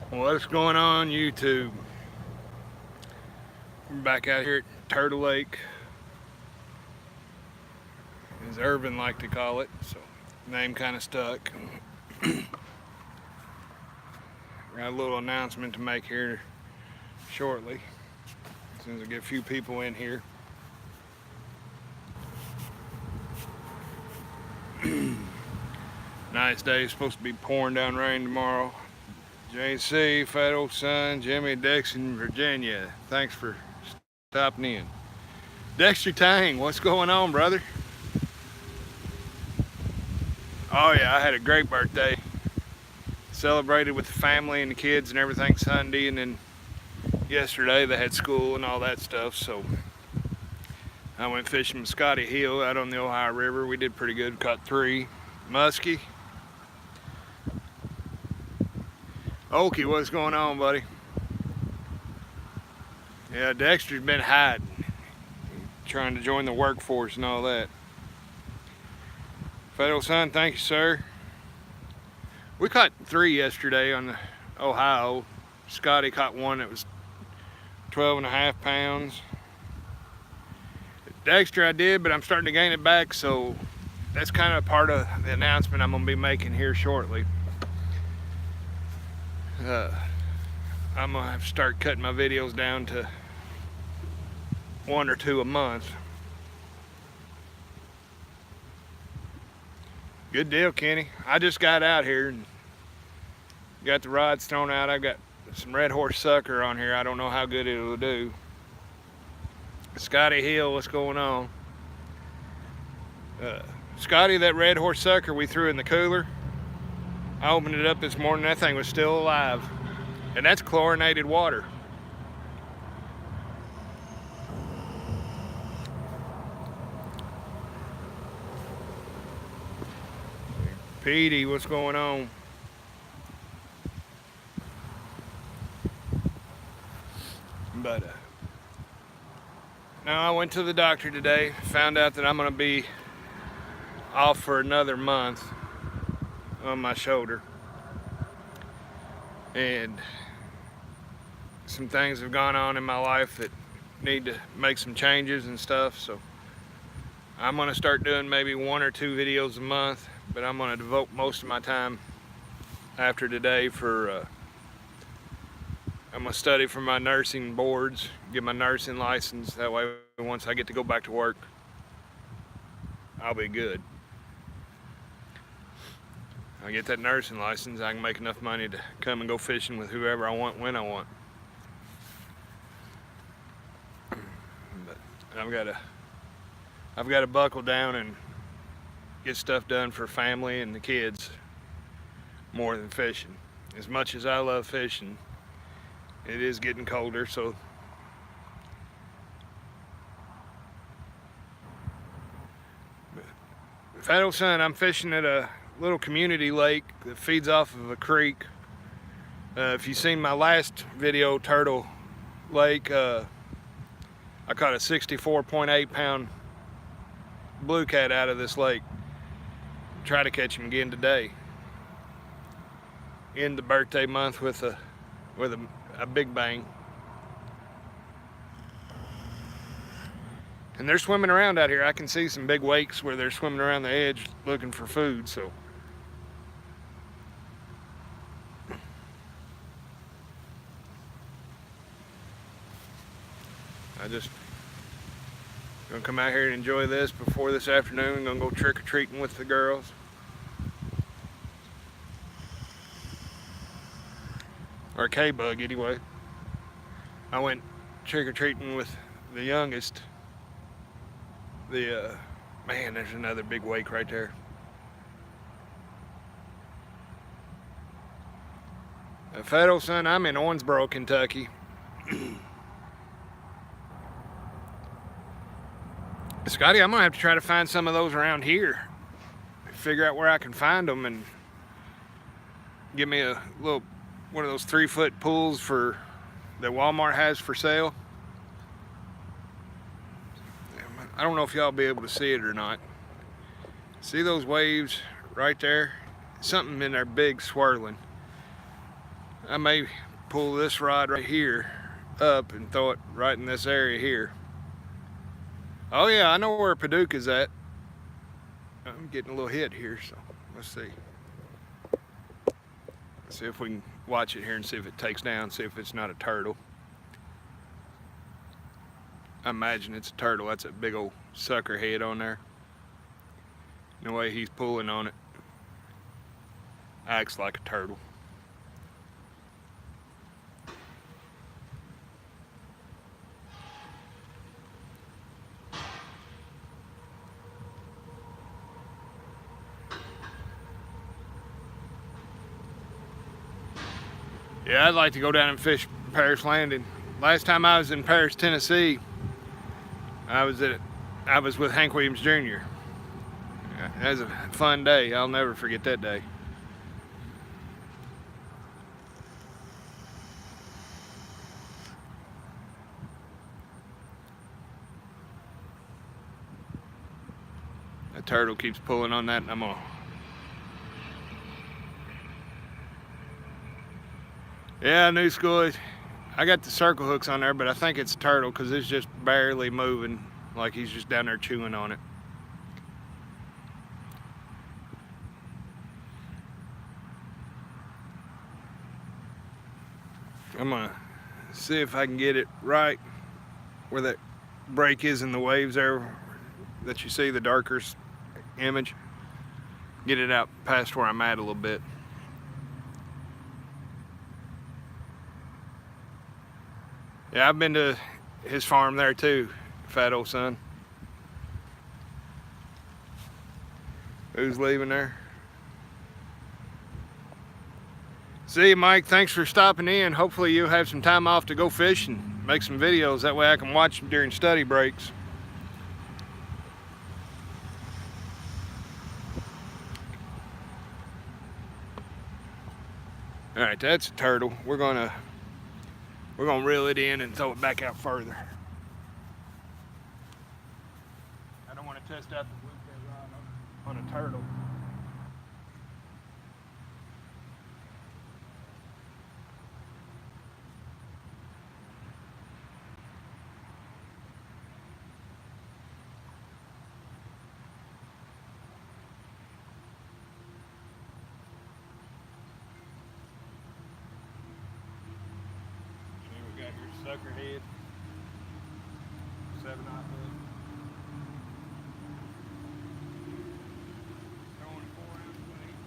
What's going on, YouTube? We're back out here at Turtle Lake, as Irvin like to call it, so name kind of stuck. Got a little announcement to make here shortly, as soon as I get a few people in here. Nice day, it's supposed to be pouring down rain tomorrow. JC, Fat Old Son, Jimmy, Dixon, Virginia, thanks for stopping in. Dexter Tang, what's going on, brother? Oh yeah, I had a great birthday. Celebrated with the family and the kids and everything Sunday, and then yesterday they had school and all that stuff, so I went fishing with Scotty Hill out on the Ohio River. We did pretty good, caught 3 muskie. Okie, what's going on, buddy? Yeah, Dexter's been hiding, trying to join the workforce and all that. Federal Son, thank you, sir. We caught 3 yesterday on the Ohio. Scotty caught one that was 12.5 pounds. Dexter I did, but I'm starting to gain it back, so that's kind of part of the announcement I'm going to be making here shortly. I'm going to have to start cutting my videos down to 1 or 2 a month. Good deal, Kenny. I just got out here and got the rods thrown out. I've got some red horse sucker on here. I don't know how good it will do. Scotty Hill, what's going on? Scotty, that red horse sucker we threw in the cooler, I opened it up this morning, that thing was still alive. And that's chlorinated water. Petey, what's going on? But now I went to the doctor today, found out that I'm going to be off for another month on my shoulder. And some things have gone on in my life that need to make some changes and stuff, so I'm going to start doing maybe 1 or 2 videos a month, but I'm going to devote most of my time after today for I'm going to study for my nursing boards, get my nursing license. That way once I get to go back to work, I'll be good. I get that nursing license, I can make enough money to come and go fishing with whoever I want, when I want. But I've got to buckle down and get stuff done for family and the kids more than fishing. As much as I love fishing, it is getting colder, so Fat Old Son, I'm fishing at a little community lake that feeds off of a creek. If you've seen my last video, Turtle Lake, I caught a 64.8 pound blue cat out of this lake. Try to catch him again today. In the birthday month with a big bang. And they're swimming around out here. I can see some big wakes where they're swimming around the edge looking for food, so. I just gonna come out here and enjoy this before this afternoon. Gonna go trick-or-treating with the girls. Or K-Bug anyway. I went trick-or-treating with the youngest. Man, there's another big wake right there. Fat Old Son, I'm in Owensboro, Kentucky. Scotty, I'm gonna have to try to find some of those around here. Figure out where I can find them and give me a little, one of those 3-foot pools that Walmart has for sale. I don't know if y'all be able to see it or not. See those waves right there? Something in there big swirling. I may pull this rod right here up and throw it right in this area here. Oh yeah, I know where Paducah's at. I'm getting a little hit here, so let's see. Let's see if we can watch it here and see if it takes down, see if it's not a turtle. I imagine it's a turtle. That's a big old sucker head on there. The way he's pulling on it acts like a turtle. Yeah, I'd like to go down and fish Paris Landing. Last time I was in Paris, Tennessee, I was with Hank Williams Jr. That was a fun day. I'll never forget that day. That turtle keeps pulling on that, and I'm gonna. Yeah, New School. I got the circle hooks on there, but I think it's a turtle because it's just barely moving, like he's just down there chewing on it. I'm gonna see if I can get it right where that break is in the waves there that you see, the darker image. Get it out past where I'm at a little bit. Yeah, I've been to his farm there too, fat old son. Who's leaving there? See you, Mike. Thanks for stopping in. Hopefully you'll have some time off to go fish and make some videos. That way I can watch them during study breaks. All right, that's a turtle. We're gonna reel it in and throw it back out further. I don't want to test out the bluefin rod on a turtle. Sucker head, 7/0 hook. Throwing 4-ounce weight.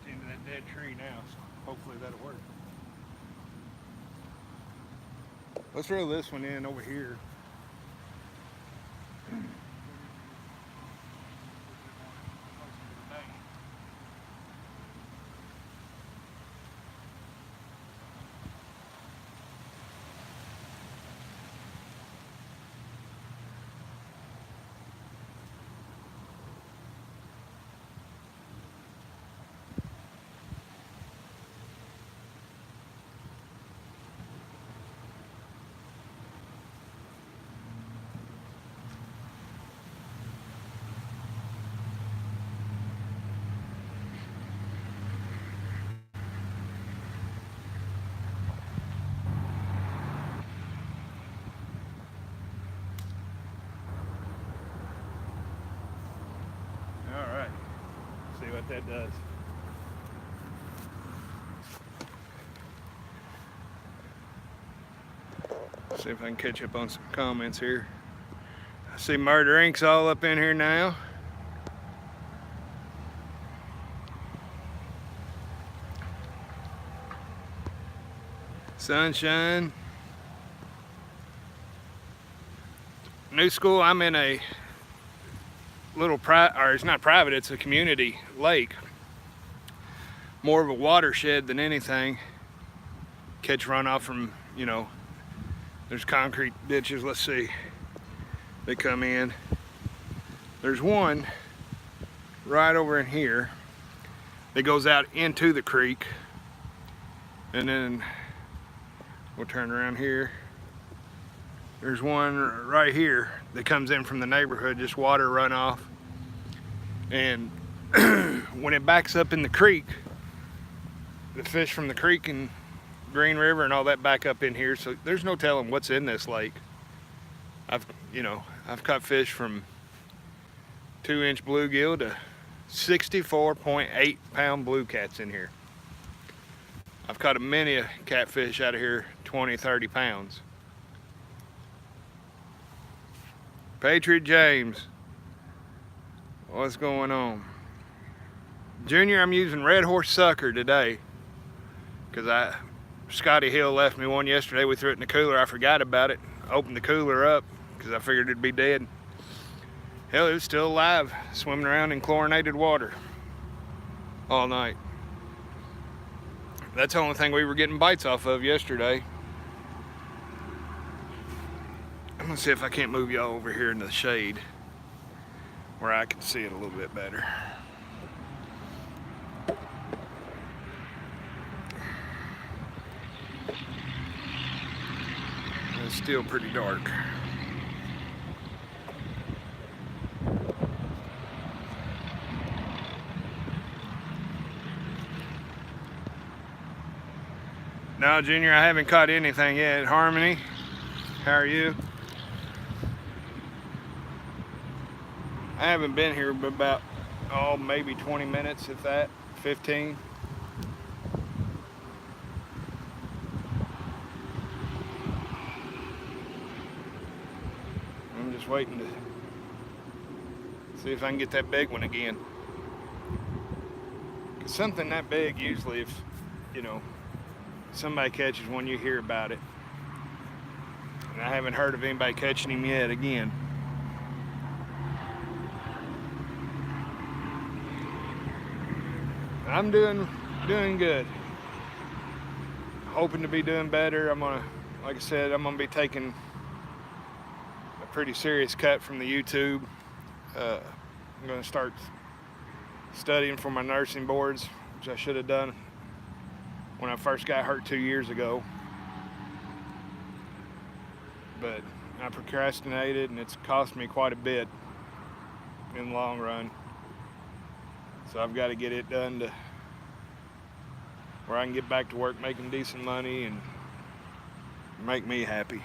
Into that dead tree now, so hopefully that'll work. Let's reel this one in over here. See what that does. See if I can catch up on some comments here. I see Murder Inc.'s all up in here now. Sunshine. New School, I'm in a little or it's not private, it's a community lake. More of a watershed than anything. Catch runoff from, you know, there's concrete ditches. Let's see. They come in. There's one right over in here that goes out into the creek, and then we'll turn around here. There's one right here that comes in from the neighborhood, just water runoff. And when it backs up in the creek, the fish from the creek and Green River and all that back up in here, so there's no telling what's in this lake. I've caught fish from 2-inch bluegill to 64.8 pound blue cats in here. I've caught many a catfish out of here 20-30 pounds. Patriot James, what's going on? Junior, I'm using Red Horse Sucker today because Scotty Hill left me one yesterday. We threw it in the cooler. I forgot about it. Opened the cooler up because I figured it'd be dead. Hell, it was still alive, swimming around in chlorinated water all night. That's the only thing we were getting bites off of yesterday. I'm gonna see if I can't move y'all over here in the shade where I can see it a little bit better. It's still pretty dark. No, Junior, I haven't caught anything yet. Harmony, how are you? I haven't been here but about, maybe 20 minutes, if that, 15. I'm just waiting to see if I can get that big one again. 'Cause something that big, usually if, somebody catches one, you hear about it. And I haven't heard of anybody catching him yet again. I'm doing good. Hoping to be doing better. Like I said, I'm gonna be taking a pretty serious cut from the YouTube. I'm gonna start studying for my nursing boards, which I should have done when I first got hurt 2 years ago. But I procrastinated and it's cost me quite a bit in the long run. So I've got to get it done to where I can get back to work making decent money and make me happy.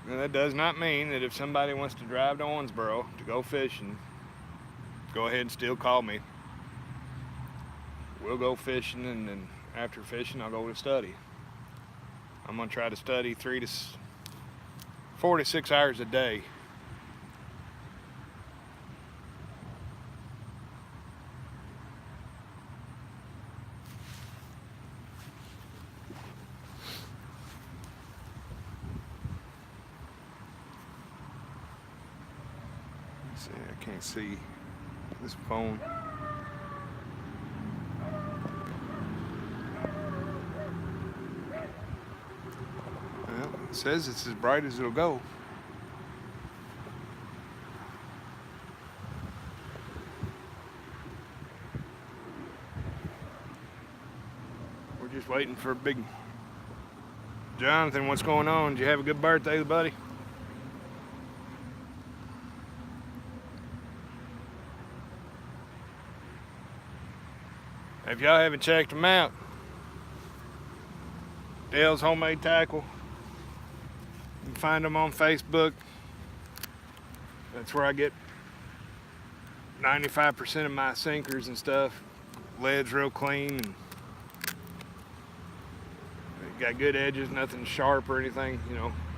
And that does not mean that if somebody wants to drive to Owensboro to go fishing, go ahead and still call me. We'll go fishing, and then after fishing I'll go to study. I'm gonna try to study 4 to 6 hours a day. Let's see, I can't see this phone. Well, it says it's as bright as it'll go. We're just waiting for a big Jonathan. What's going on? Did you have a good birthday, buddy? If y'all haven't checked them out, Dale's Homemade Tackle. You can find them on Facebook. That's where I get 95% of my sinkers and stuff. Lead's real clean and got good edges, nothing sharp or anything,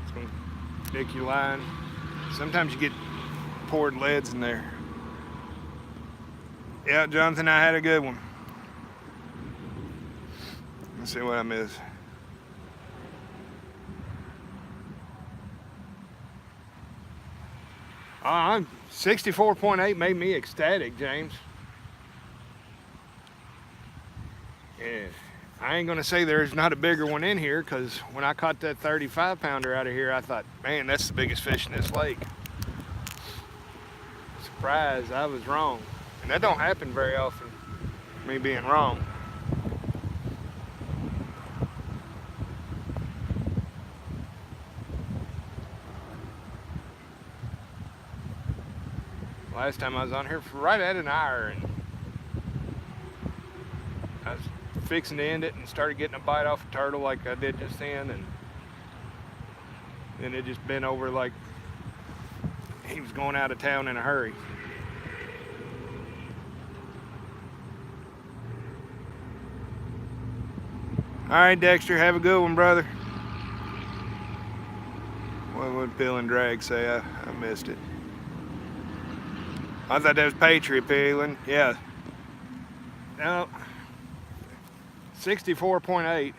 it's gonna nick your line. Sometimes you get poured leads in there. Yeah, Jonathan, I had a good one. Let's see what I missed. I'm 64.8 made me ecstatic, James. Yeah, I ain't gonna say there's not a bigger one in here, because when I caught that 35 pounder out of here, I thought, man, that's the biggest fish in this lake. Surprised I was wrong. And that don't happen very often, me being wrong. Last time I was on here for right at an hour, and I was fixing to end it and started getting a bite off a turtle like I did just then, and then it just bent over like he was going out of town in a hurry. All right, Dexter, have a good one, brother. What would Pill and Drag say? I missed it. I thought that was Patriot peeling. Yeah. No. 64.8,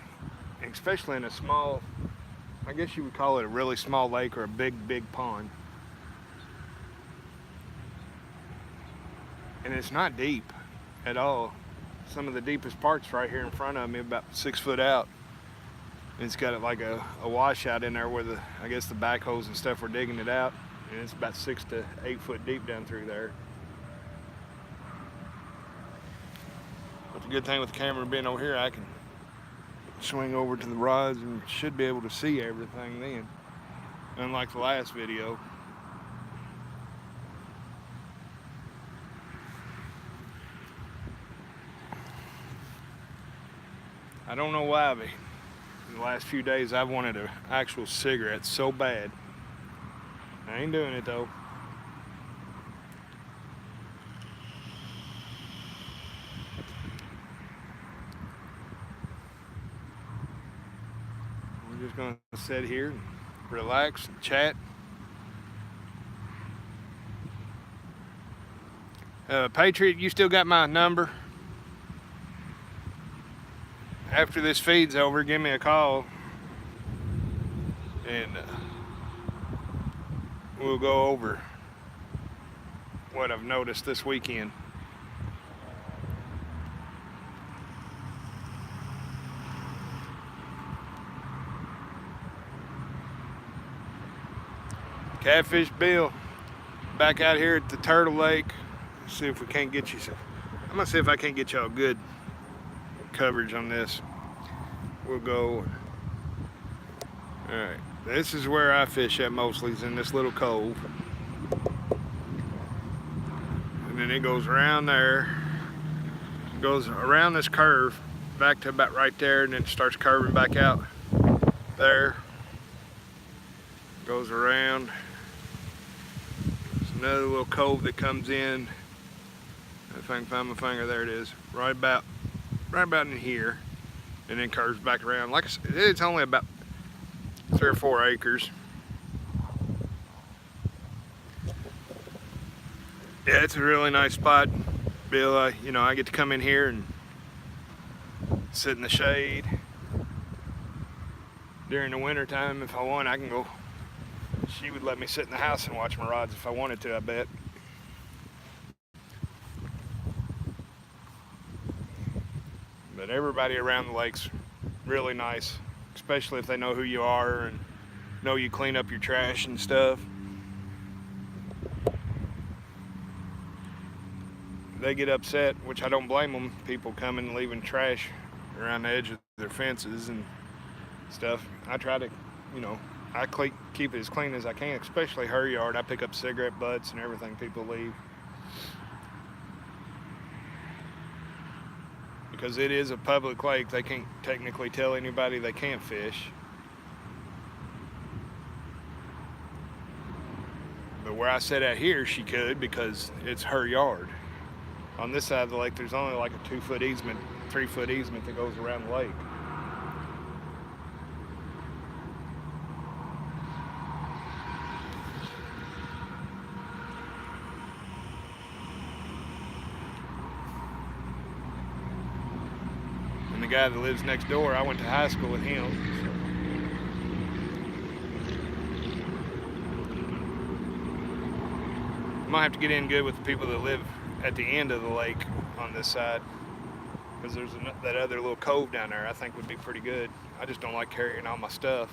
especially in a small, I guess you would call it a really small lake or a big pond. And it's not deep at all. Some of the deepest parts right here in front of me, about 6 foot out. And it's got like a washout in there where I guess the backhoes and stuff were digging it out. And it's about 6 to 8 foot deep down through there. But the good thing with the camera being over here, I can swing over to the rods and should be able to see everything then. Unlike the last video. I don't know why, but in the last few days I've wanted an actual cigarette so bad. I ain't doing it though. We're just gonna sit here and relax and chat. Patriot, you still got my number? After this feed's over, give me a call and we'll go over what I've noticed this weekend. Catfish Bill, back out here at the Turtle Lake. See if we can't get you some. I'm gonna see if I can't get y'all good coverage on this. We'll go. All right, this is where I fish at mostly, is in this little cove, and then it goes around there, goes around this curve back to about right there, and then it starts curving back out there, goes around. There's another little cove that comes in, if I can find my finger, there it is, right about in here, and then curves back around. Like I said, it's only about 3 or 4 acres. Yeah, it's a really nice spot, Bill. You know, I get to come in here and sit in the shade. During the winter time, if I want, I can go. She would let me sit in the house and watch my rods if I wanted to, I bet. But everybody around the lake's really nice, especially if they know who you are and know you clean up your trash and stuff. They get upset, which I don't blame them, people coming and leaving trash around the edge of their fences and stuff. I try to, you know, I keep it as clean as I can, especially her yard. I pick up cigarette butts and everything people leave. Because it is a public lake, they can't technically tell anybody they can't fish. But where I sit at here, she could, because it's her yard. On this side of the lake, there's only like a 2 foot easement, 3 foot easement that goes around the lake. And the guy that lives next door, I went to high school with him. So. I might have to get in good with the people that live at the end of the lake on this side. because there's that other little cove down there I think would be pretty good. I just don't like carrying all my stuff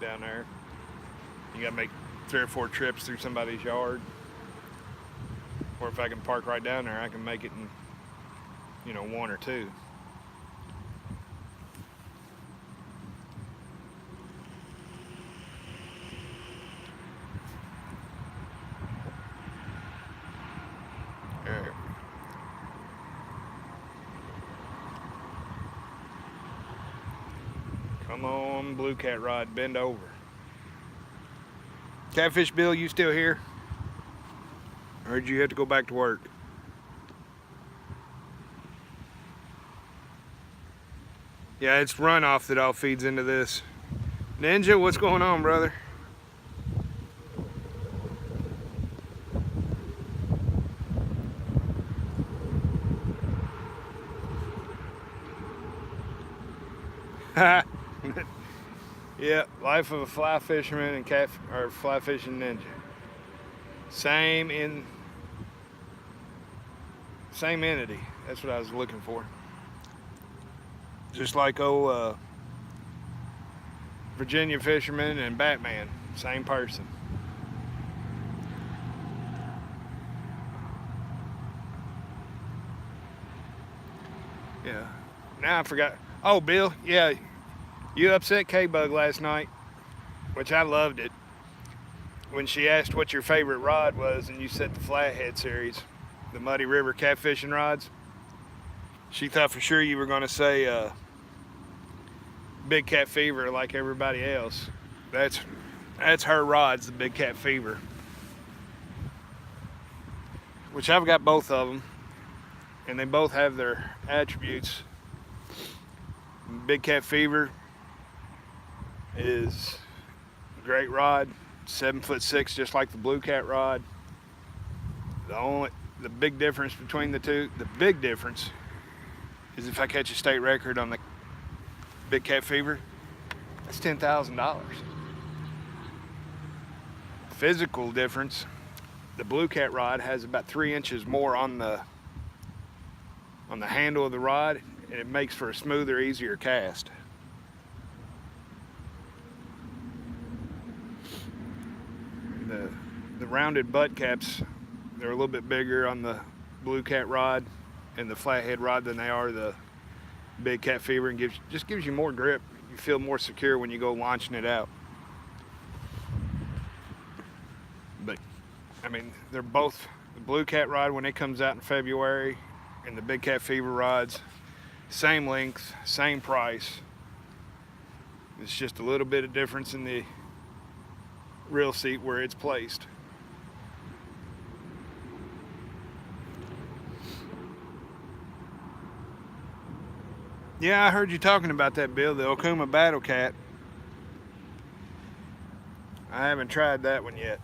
down there. You gotta make 3 or 4 trips through somebody's yard. Or if I can park right down there, I can make it in, 1 or 2. There. Come on, Blue Cat Rod, bend over. Catfish Bill, you still here? Or did you have to go back to work? Yeah, it's runoff that all feeds into this. Ninja, what's going on, brother? Yeah, life of a fly fisherman and fly fishing ninja. Same entity. That's what I was looking for. Just like Virginia fisherman and Batman, same person. Yeah. Now I forgot. Oh, Bill, yeah, you upset K-Bug last night, which I loved it. When she asked what your favorite rod was and you said the Flathead series, the Muddy River catfishing rods, she thought for sure you were going to say Big Cat Fever like everybody else. That's her rods, the Big Cat Fever. Which I've got both of them, and they both have their attributes. Big Cat Fever is a great rod, 7'6", just like the Blue Cat rod. The big difference between the two, the big difference is if I catch a state record on the Big Cat Fever, that's $10,000. Physical difference, the Blue Cat rod has about 3 inches more on the handle of the rod, and it makes for a smoother, easier cast. The rounded butt caps, they're a little bit bigger on the Blue Cat rod and the Flathead rod than they are the Big Cat Fever, and just gives you more grip. You feel more secure when you go launching it out. But I mean, they're both, the Blue Cat rod when it comes out in February and the Big Cat Fever rods, same length, same price. It's just a little bit of difference in the reel seat where it's placed. Yeah, I heard you talking about that, Bill, the Okuma Battle Cat. I haven't tried that one yet.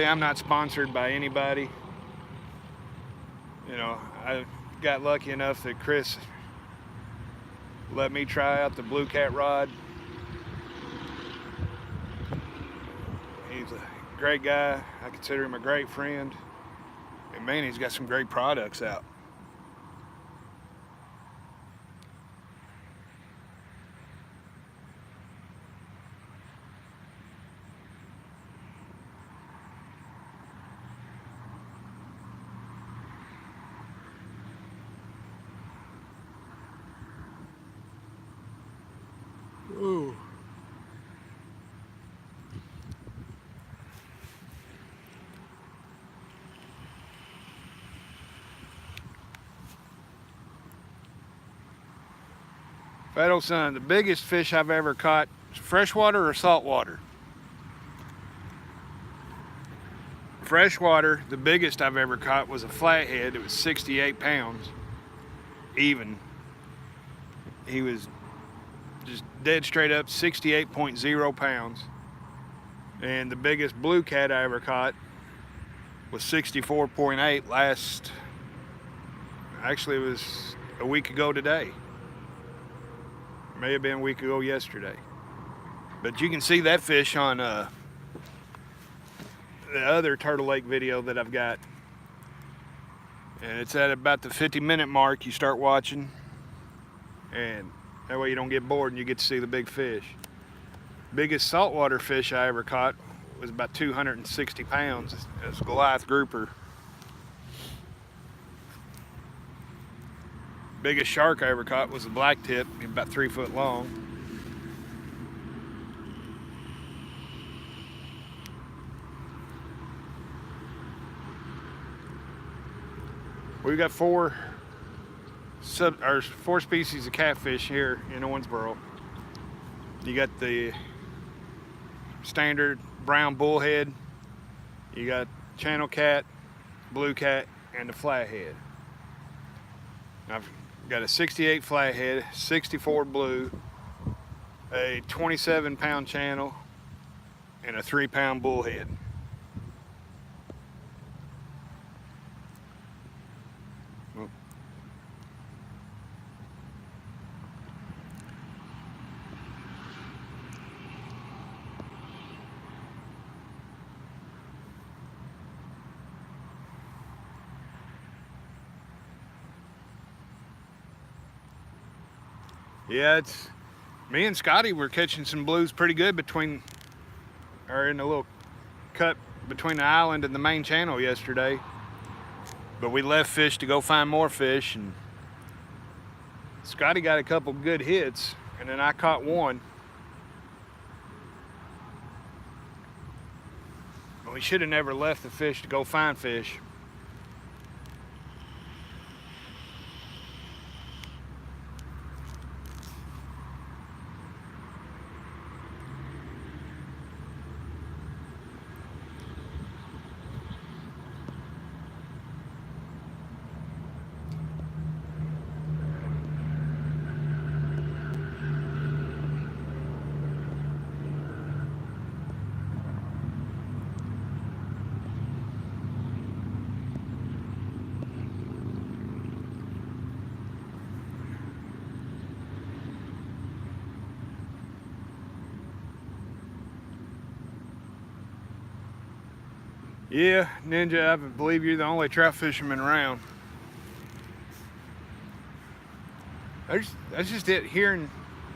I'm not sponsored by anybody. I got lucky enough that Chris let me try out the Blue Cat rod. He's a great guy. I consider him a great friend. And man, he's got some great products out. Ooh. Fat old son, the biggest fish I've ever caught, freshwater or saltwater? Freshwater, the biggest I've ever caught was a flathead. It was 68 pounds, even. He was just dead straight up 68.0 pounds. And the biggest Blue Cat I ever caught was 64.8 last Actually, it was a week ago today. May have been a week ago yesterday. But you can see that fish on the other Turtle Lake video that I've got. And it's at about the 50-minute mark. You start watching, and that way you don't get bored and you get to see the big fish. Biggest saltwater fish I ever caught was about 260 pounds. It's a Goliath grouper. Biggest shark I ever caught was a blacktip, about 3 foot long. We've got four species of catfish here in Owensboro. You got the standard brown bullhead, you got channel cat, blue cat, and the flathead. I've got a 68 flathead, 64 blue, a 27-pound channel, and a 3-pound bullhead. Yeah, it's me and Scotty were catching some blues pretty good in the little cut between the island and the main channel yesterday. But we left fish to go find more fish, and Scotty got a couple good hits, and then I caught one. But we should have never left the fish to go find fish. Yeah, Ninja, I believe you're the only trout fisherman around. That's just it. Here in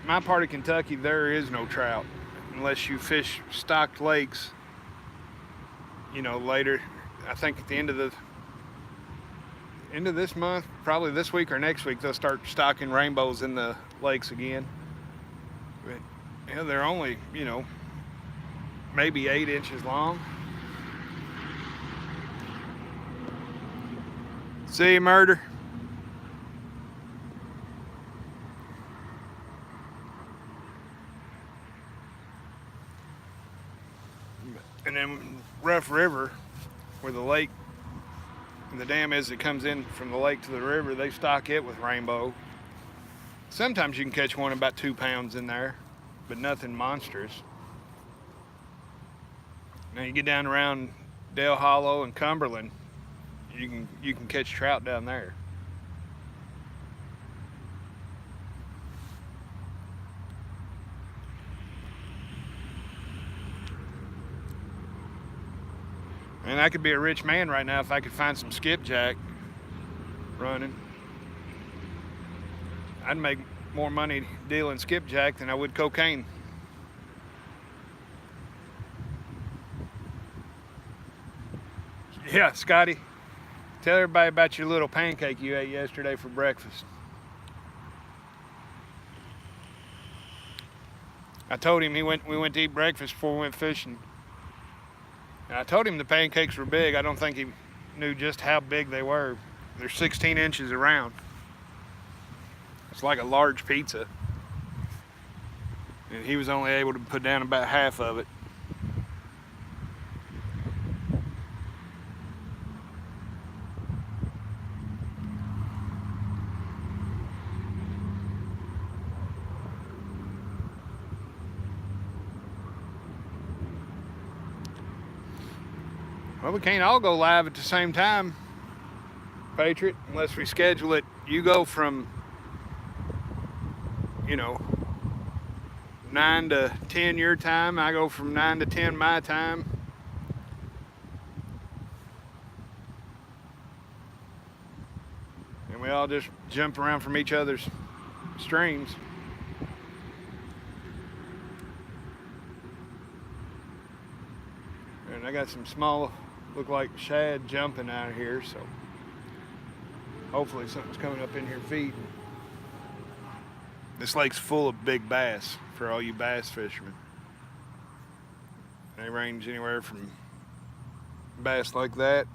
my part of Kentucky, there is no trout unless you fish stocked lakes. You know, later, I think at the end of this month, probably this week or next week, they'll start stocking rainbows in the lakes again. But yeah, they're only, you know, maybe 8 inches long. See you, Murder. And then Rough River, where the lake and the dam is that comes in from the lake to the river, they stock it with rainbow. Sometimes you can catch one about 2 pounds in there, but nothing monstrous. Now you get down around Dale Hollow and Cumberland, you can catch trout down there. And I could be a rich man right now if I could find some skipjack running. I'd make more money dealing skipjack than I would cocaine. Yeah, Scotty, tell everybody about your little pancake you ate yesterday for breakfast. I told him we went to eat breakfast before we went fishing. And I told him the pancakes were big. I don't think he knew just how big they were. They're 16 inches around. It's like a large pizza. And he was only able to put down about half of it. Well, we can't all go live at the same time. Patriot, unless we schedule it. You go from, you know, 9 to 10 your time. I go from 9 to 10 my time. And we all just jump around from each other's streams. And I got some small, look like shad jumping out of here, so hopefully something's coming up in here feeding. This lake's full of big bass for all you bass fishermen. They range anywhere from bass like that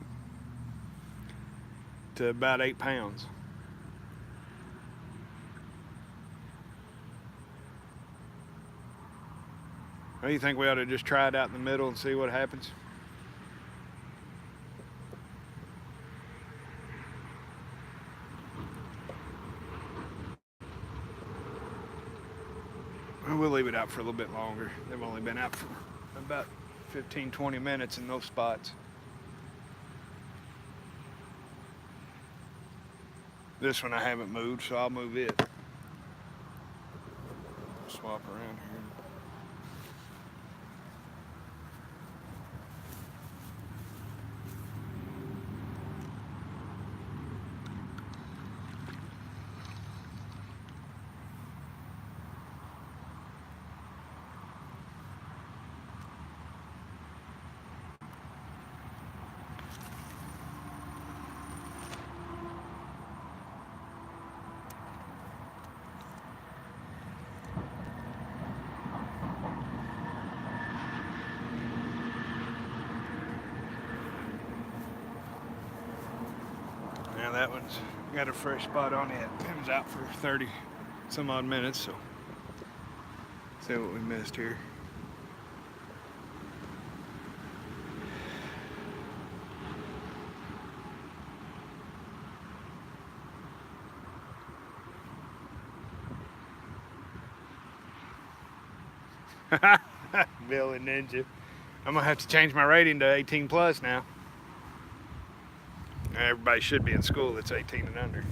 to about 8 pounds. Well, you think we ought to just try it out in the middle and see what happens? Well, we'll leave it out for a little bit longer. They've only been out for about 15-20 minutes in those spots. This one I haven't moved, so I'll move it. Swap around here. Now that one's got a fresh spot on it. It was out for 30 some odd minutes, so see what we missed here. Billy Ninja. I'm gonna have to change my rating to 18 plus now. Everybody should be in school that's 18 and under.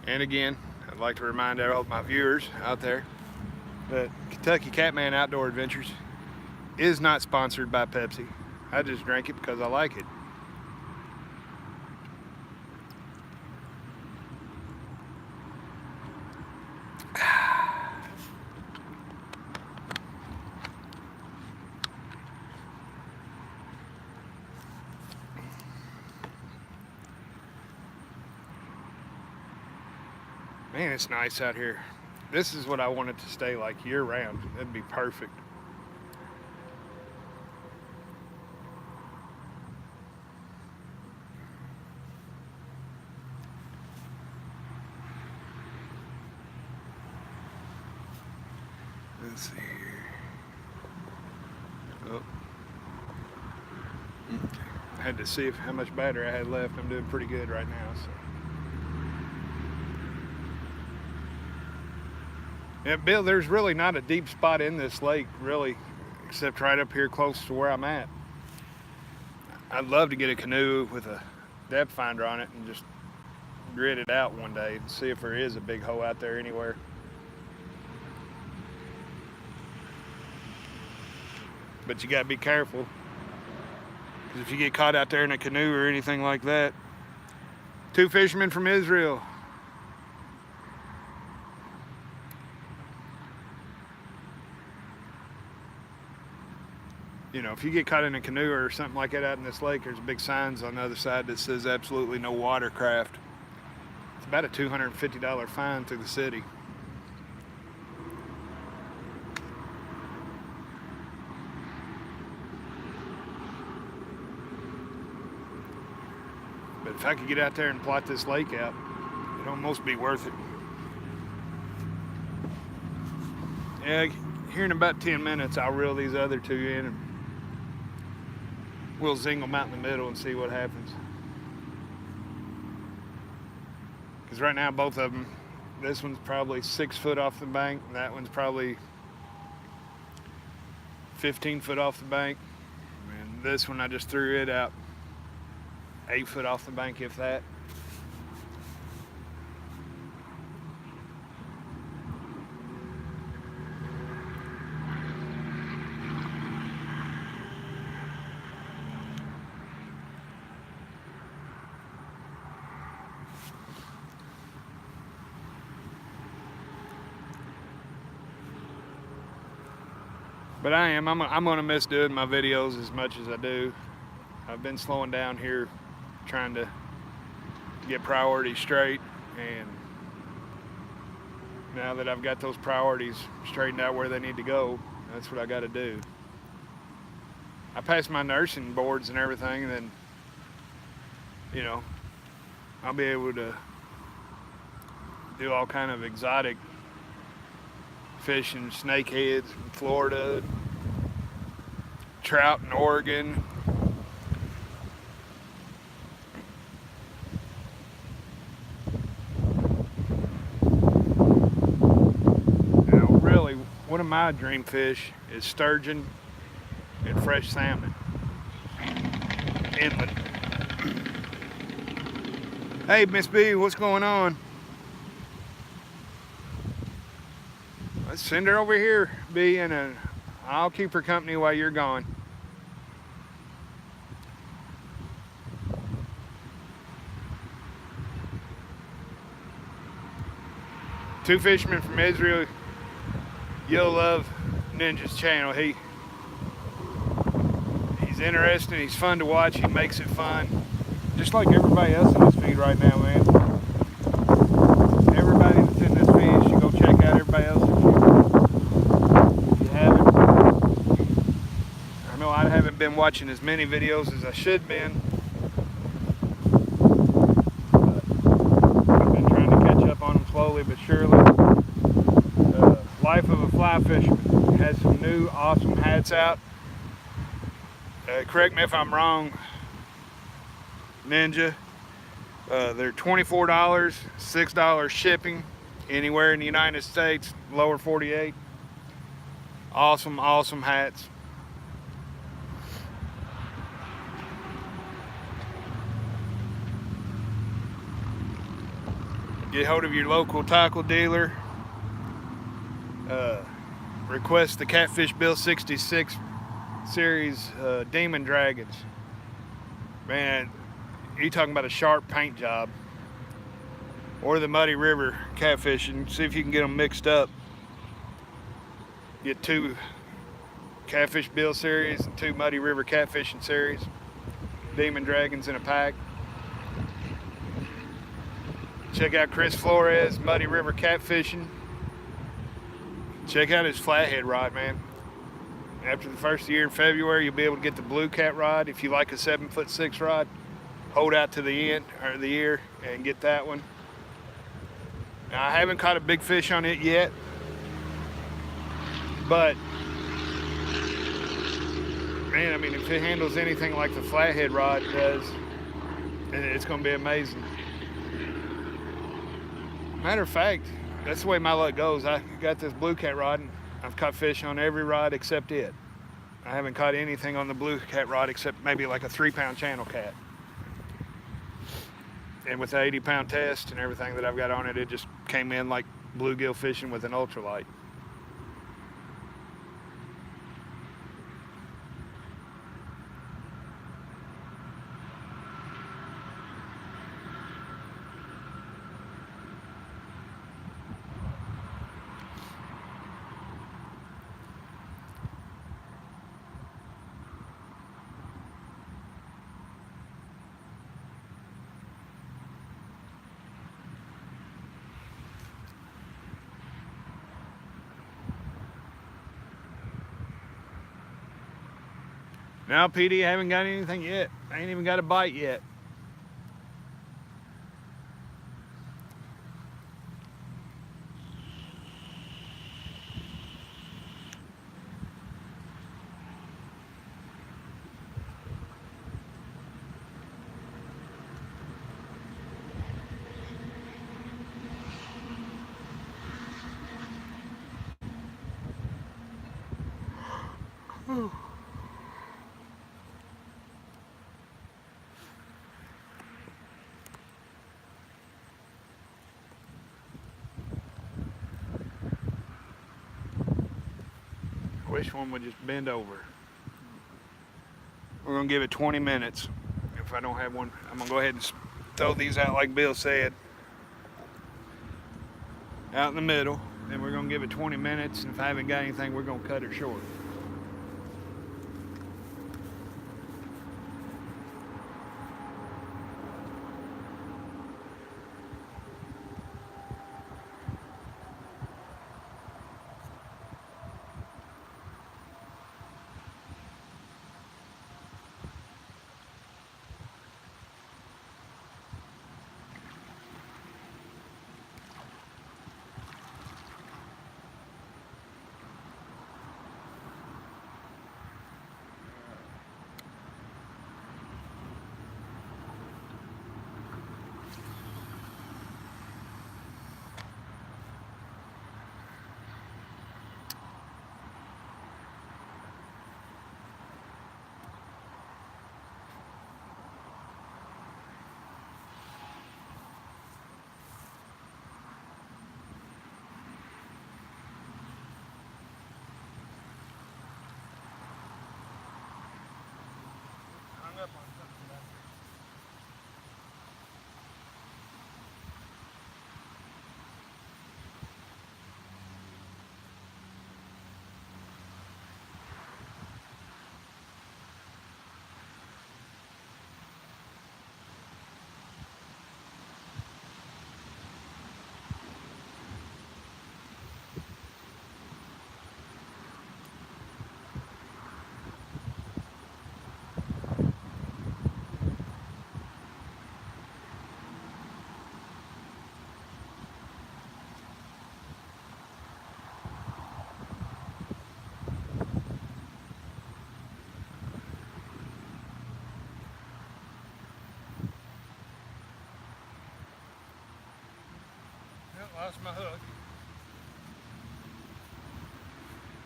And again, I'd like to remind all of my viewers out there that Kentucky Catman Outdoor Adventures is not sponsored by Pepsi. I just drank it because I like it. Man, it's nice out here. This is what I want it to stay like year round. That'd be perfect. Let's see here. Oh. Okay. I had to see how much battery I had left. I'm doing pretty good right now. So. Yeah, Bill, there's really not a deep spot in this lake, really, except right up here close to where I'm at. I'd love to get a canoe with a depth finder on it and just grid it out one day and see if there is a big hole out there anywhere. But you gotta be careful, because if you get caught out there in a canoe or anything like that. 2 fishermen from Israel. You know, if you get caught in a canoe or something like that out in this lake, there's big signs on the other side that says absolutely no watercraft. It's about a $250 fine to the city. But if I could get out there and plot this lake out, it'd almost be worth it. Yeah, here in about 10 minutes, I'll reel these other 2 in and we'll zing them out in the middle and see what happens. Because right now, both of them, This one's probably 6 foot off the bank. And that one's probably 15 foot off the bank. And this one I just threw it out 8 foot off the bank, if that. But I'm gonna miss doing my videos as much as I do. I've been slowing down here, trying to get priorities straight, and now that I've got those priorities straightened out where they need to go, that's what I got to do. I passed my nursing boards and everything, and then, you know, I'll be able to do all kind of exotic fishing, snakeheads in Florida, trout in Oregon. Now, really, one of my dream fish is sturgeon and fresh salmon, inland. Hey, Miss B, what's going on? Let's send her over here, B, and I'll keep her company while you're gone. Two fishermen from Israel. You'll love Ninja's channel. He's interesting. He's fun to watch. He makes it fun, just like everybody else in this feed right now, man. Everybody that's in this feed should go check out everybody else's channel. If you haven't, I know I haven't been watching as many videos as I should have been. I've been trying to catch up on them slowly but surely. Life of a Fly Fisherman has some new awesome hats out. Correct me if I'm wrong, Ninja. They're $24, $6 shipping anywhere in the United States, lower 48. Awesome, awesome hats. Get hold of your local tackle dealer. Request the Catfish Bill 66 series Demon Dragons. Man, you talking about a sharp paint job. Or the Muddy River catfishing. See if you can get them mixed up. Get 2 Catfish Bill series and 2 Muddy River catfishing series. Demon Dragons in a pack. Check out Chris Flores, Muddy River Catfishing. Check out his flathead rod, man. After the first year in February, you'll be able to get the Blue Cat rod. If you like a 7'6" rod, hold out to the end or the ear and get that one. Now, I haven't caught a big fish on it yet, but man, I mean, if it handles anything like the flathead rod does, it's going to be amazing. Matter of fact, that's the way my luck goes. I got this Blue Cat rod, and I've caught fish on every rod except it. I haven't caught anything on the Blue Cat rod except maybe like a 3-pound channel cat. And with the 80-pound test and everything that I've got on it, it just came in like bluegill fishing with an ultralight. Now, PD, I haven't got anything yet. I ain't even got a bite yet. fish one would just bend over. We're gonna give it 20 minutes. If I don't have one, I'm gonna go ahead and throw these out like Bill said. Out in the middle. Then we're gonna give it 20 minutes, and if I haven't got anything, we're gonna cut her short. Hung up on something back there. Lost my hook.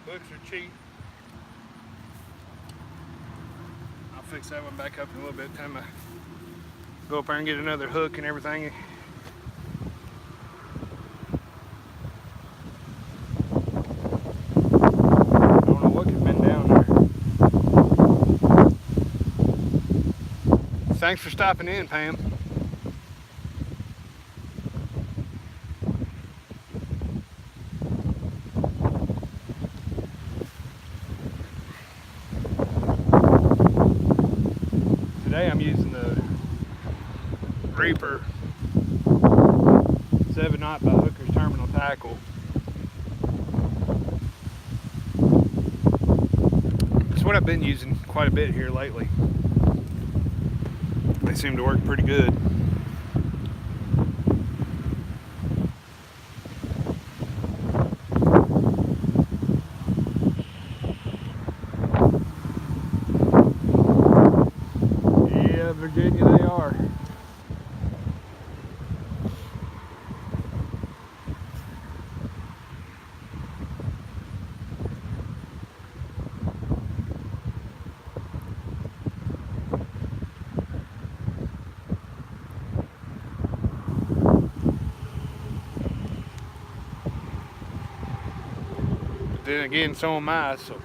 Hooks are cheap. I'll fix that one back up in a little bit. Time I go up there and get another hook and everything. I don't know what could have been down there. Thanks for stopping in, Pam. Today I'm using the Reaper 7/0 by Hooker's Terminal Tackle. It's what I've been using quite a bit here lately. They seem to work pretty good. Virginia, they are. But then again, so am I, so.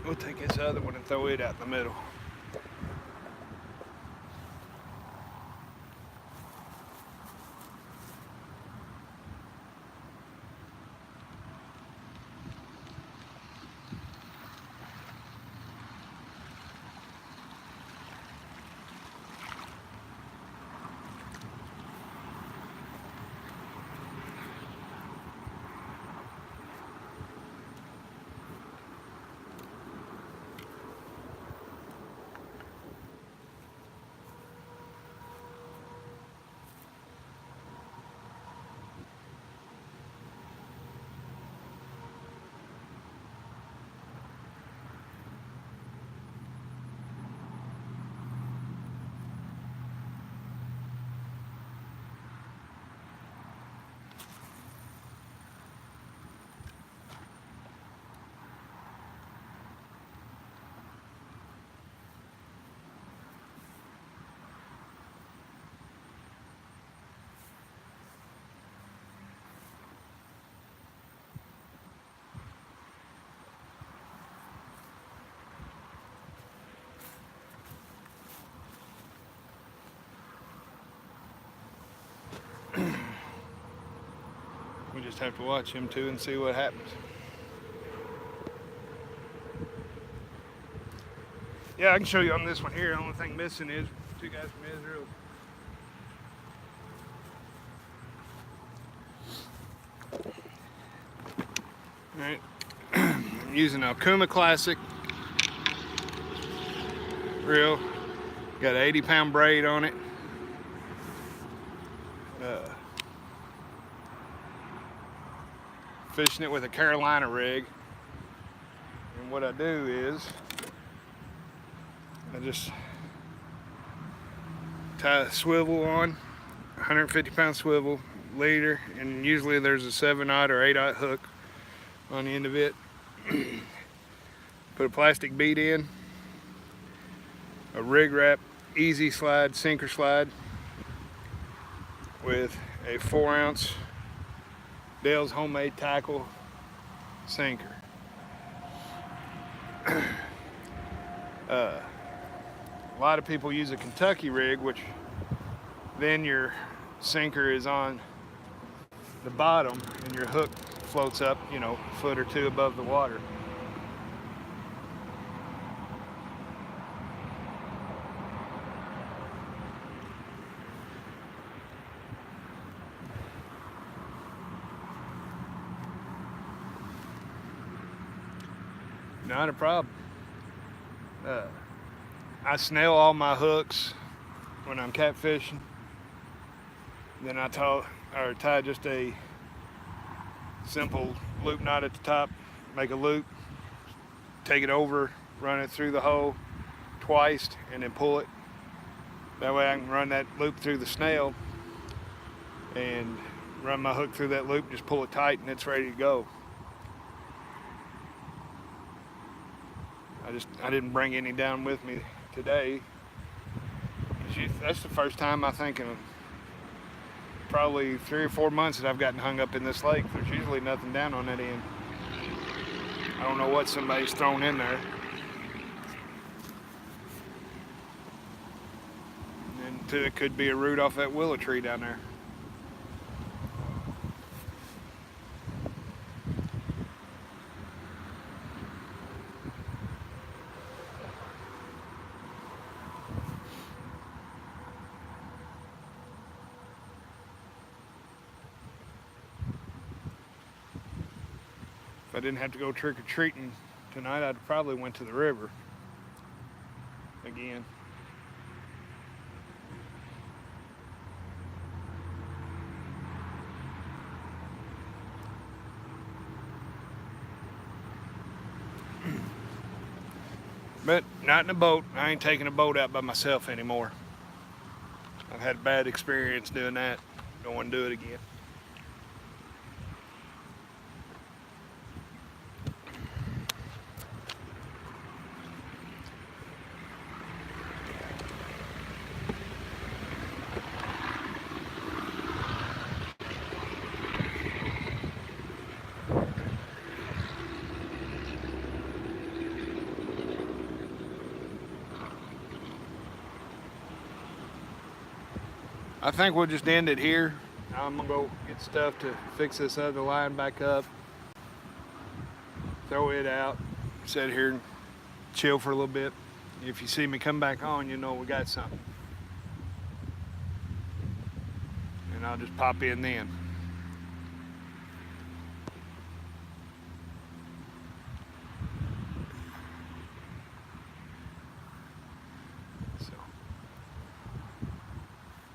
We'll take this other one and throw it out in the middle. just have to watch him too and see what happens. Yeah, I can show you on this one here. The only thing missing is 2 guys from Israel. Alright, I'm using an Okuma Classic reel. Got an 80-pound braid on it. Fishing it with a Carolina rig. And what I do is I just tie a swivel on, 150-pound swivel, leader, and usually there's a 7/0 or 8/0 hook on the end of it. Put a plastic bead in, a rig wrap easy slide, sinker slide with a 4-ounce Dale's Homemade Tackle sinker. A lot of people use a Kentucky rig, which then your sinker is on the bottom and your hook floats up, you know, a foot or 2 above the water. Not a problem. I snell all my hooks when I'm catfishing. Then I tie just a simple loop knot at the top, make a loop, take it over, run it through the hole twice, and then pull it. That way I can run that loop through the snell and run my hook through that loop, just pull it tight, and it's ready to go. I didn't bring any down with me today. That's the first time I think in probably 3 or 4 months that I've gotten hung up in this lake. There's usually nothing down on that end. I don't know what somebody's thrown in there. And then it could be a root off that willow tree down there. If I didn't have to go trick-or-treating tonight, I'd probably went to the river again. But not in a boat. I ain't taking a boat out by myself anymore. I've had a bad experience doing that. Don't want to do it again. I think we'll just end it here. I'm gonna go get stuff to fix this other line back up, throw it out, sit here and chill for a little bit. If you see me come back on, you know we got something. And I'll just pop in then.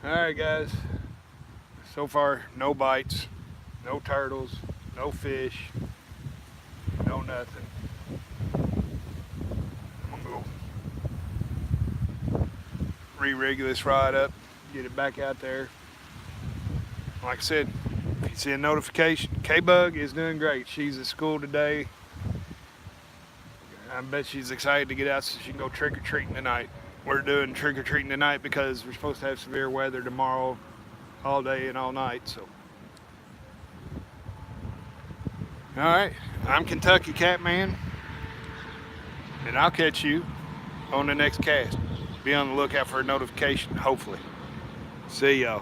Alright guys, so far no bites, no turtles, no fish, no nothing. I'm gonna go re-rig this rod up, get it back out there. Like I said, if you see a notification, K-Bug is doing great. She's at school today. I bet she's excited to get out so she can go trick-or-treating tonight. We're doing trick-or-treating tonight because we're supposed to have severe weather tomorrow, all day and all night, so. All right, I'm Kentucky Catman, and I'll catch you on the next cast. Be on the lookout for a notification, hopefully. See y'all.